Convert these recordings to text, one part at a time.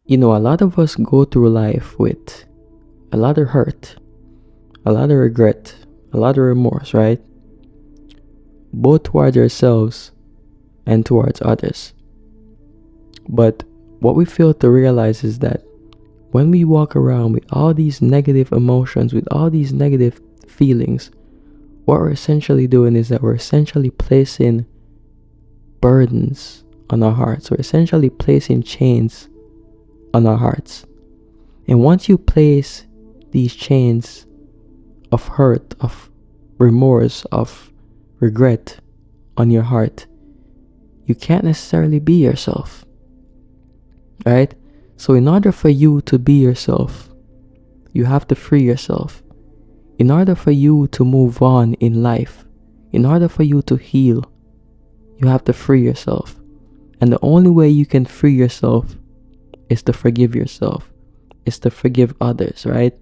A lot of us go through life with a lot of hurt, a lot of regret, a lot of remorse, right? Both towards ourselves and towards others. But what we fail to realize is that when we walk around with all these negative emotions, with all these negative feelings, what we're essentially doing is that we're essentially placing burdens on our hearts. We're essentially placing chains on our hearts. And once you place these chains of hurt, of remorse, of regret on your heart, you can't necessarily be yourself. Right? So in order for you to be yourself, you have to free yourself. In order for you to move on in life, in order for you to heal, you have to free yourself. And the only way you can free yourself is to forgive yourself, is to forgive others, right?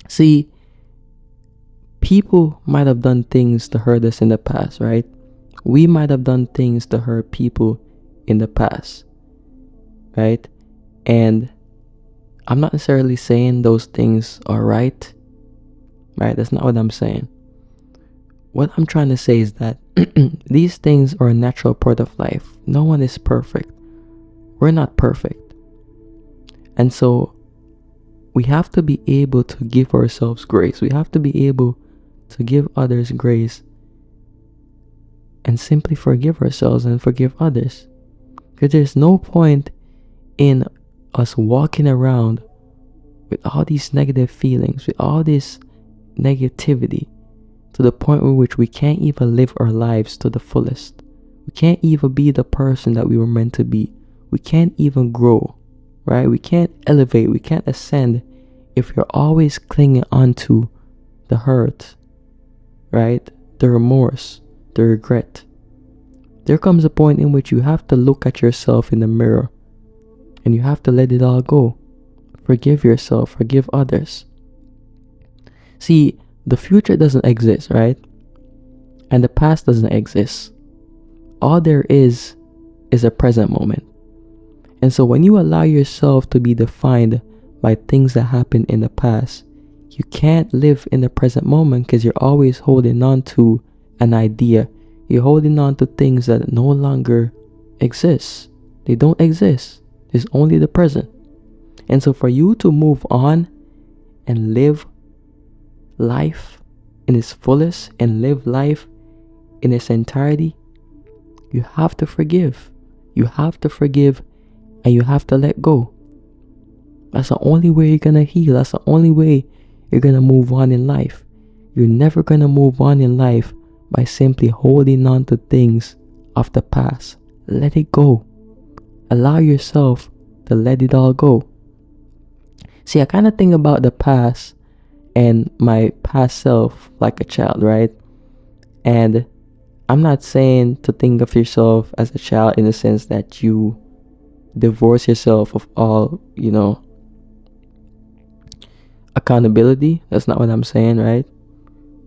See, people might have done things to hurt us in the past, right? We might have done things to hurt people in the past, right? And I'm not necessarily saying those things are right? That's not what I'm saying. What I'm trying to say is that these things are a natural part of life. No one is perfect. We're not perfect. And so we have to be able to give ourselves grace. We have to be able to give others grace and simply forgive ourselves and forgive others. Because there's no point in us walking around with all these negative feelings, with all this negativity, to the point in which we can't even live our lives to the fullest. We can't even be the person that we were meant to be. We can't even grow, right? We can't elevate, we can't ascend if you're always clinging onto the hurt, right? The remorse, the regret. There comes a point in which you have to look at yourself in the mirror and you have to let it all go. Forgive yourself, forgive others. See, the future doesn't exist, right? And the past doesn't exist. All there is a present moment. And so when you allow yourself to be defined by things that happened in the past, you can't live in the present moment because you're always holding on to an idea. You're holding on to things that no longer exist. They don't exist. There's only the present. And so for you to move on and live life in its fullest and live life in its entirety, you have to forgive. You have to forgive and you have to let go. That's the only way you're going to heal. That's the only way you're going to move on in life. You're never going to move on in life by simply holding on to things of the past. Let it go. Allow yourself to let it all go. See, I kind of think about the past and my past self like a child, right? And I'm not saying to think of yourself as a child in the sense that you divorce yourself of all, accountability. That's not what I'm saying, right?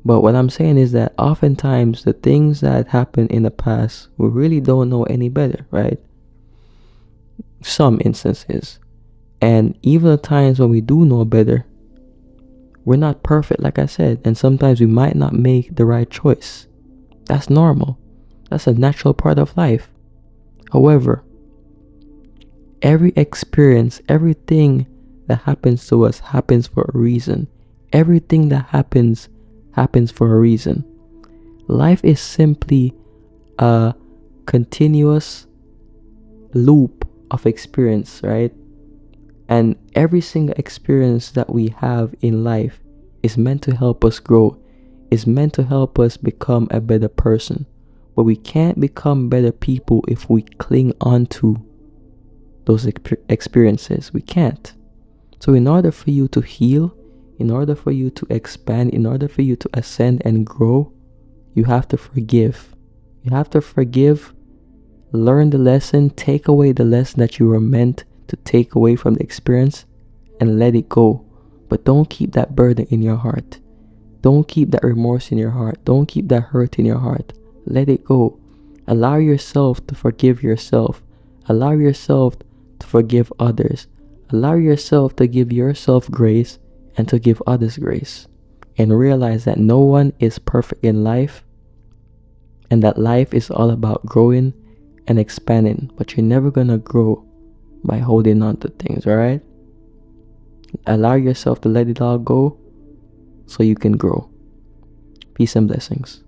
But what I'm saying is that oftentimes the things that happened in the past, we really don't know any better, right? Some instances. And even the times when we do know better, we're not perfect, like I said, and sometimes we might not make the right choice. That's normal. That's a natural part of life. However, every experience, everything that happens to us happens for a reason. Everything that happens for a reason. Life is simply a continuous loop of experience, right? And every single experience that we have in life is meant to help us grow, is meant to help us become a better person. But we can't become better people if we cling on to those experiences. We can't. So in order for you to heal, in order for you to expand, in order for you to ascend and grow, you have to forgive. You have to forgive, learn the lesson, take away the lesson that you were meant to take away from the experience and let it go. But don't keep that burden in your heart. Don't keep that remorse in your heart. Don't keep that hurt in your heart. Let it go. Allow yourself to forgive yourself. Allow yourself to forgive others. Allow yourself to give yourself grace and to give others grace. And realize that no one is perfect in life, and that life is all about growing and expanding. But you're never going to grow by holding on to things, alright? Allow yourself to let it all go so you can grow. Peace and blessings.